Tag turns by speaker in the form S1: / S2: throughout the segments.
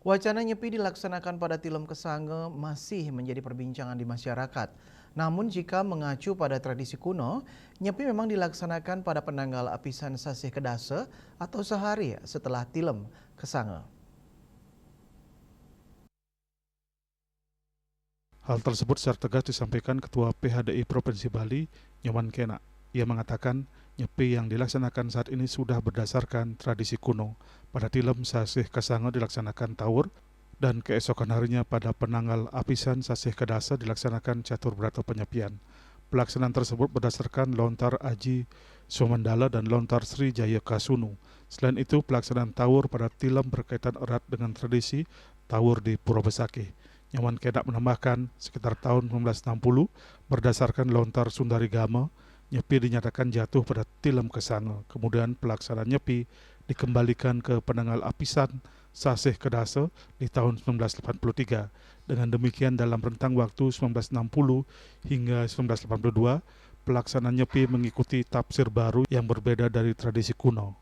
S1: Wacana nyepi dilaksanakan pada Tilem Kesange masih menjadi perbincangan di masyarakat. Namun jika mengacu pada tradisi kuno, nyepi memang dilaksanakan pada penanggal apisan Sasih Kedase atau sehari setelah Tilem Kesange.
S2: Hal tersebut secara tegas disampaikan Ketua PHDI Provinsi Bali, Nyoman Kena. Ia mengatakan nyepi yang dilaksanakan saat ini sudah berdasarkan tradisi kuno. Pada Tilem Sasih Kesange dilaksanakan Tawur, dan keesokan harinya pada penanggal apisan Sasih Kedase dilaksanakan Catur Berata Penyepian. Pelaksanaan tersebut berdasarkan lontar Aji Somandala dan lontar Sri Jaya Kasunu. Selain itu, pelaksanaan Tawur pada Tilem berkaitan erat dengan tradisi Tawur di Pura Besakih. Nyaman Kedak menambahkan, sekitar tahun 1960, berdasarkan lontar Sundari Gama, nyepi dinyatakan jatuh pada Tilem Kesange. Kemudian pelaksanaan nyepi dikembalikan ke penanggal apisan Sasih Kedase di tahun 1983. Dengan demikian dalam rentang waktu 1960 hingga 1982, pelaksanaan nyepi mengikuti tafsir baru yang berbeda dari tradisi kuno.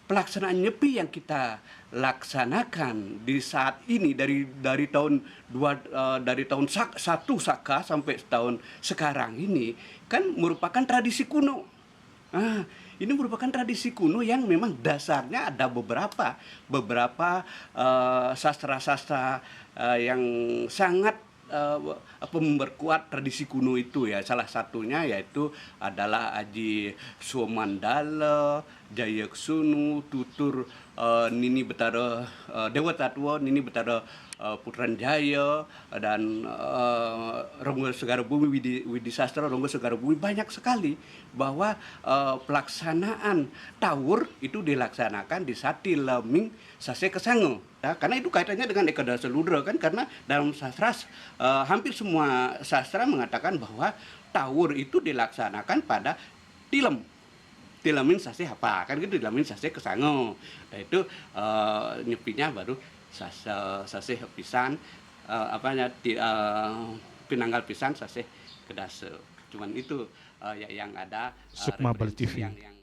S3: Pelaksanaan nyepi yang kita laksanakan di saat ini dari tahun 1 Saka sampai tahun sekarang ini kan merupakan tradisi kuno. Ini merupakan tradisi kuno yang memang dasarnya ada beberapa sastra-sastra yang sangat memperkuat tradisi kuno itu ya. Salah satunya yaitu adalah Aji Somandala, Jayaksunu, Tutur Nini Betara Dewa Tatwa, Nini Betara Putran Jaya, dan Ronggo Segara Bumi, Widi Sastra Ronggo Segara Bumi. Banyak sekali bahwa pelaksanaan Tawur itu dilaksanakan di Satileming Sasih Kesange. Ya, karena itu kaitannya dengan Eka Dasa Ludra kan, karena dalam sastra hampir semua sastra mengatakan bahwa Tawur itu dilaksanakan pada Tilem. Tilemin Sasih apa? Kan gitu, Tilemin Sasih Kesange. Nah itu nyepinya baru Sasih pisan pinanggal pisan Sasih Kedase. Cuman itu yang ada
S2: Sukma Bali TV.
S3: yang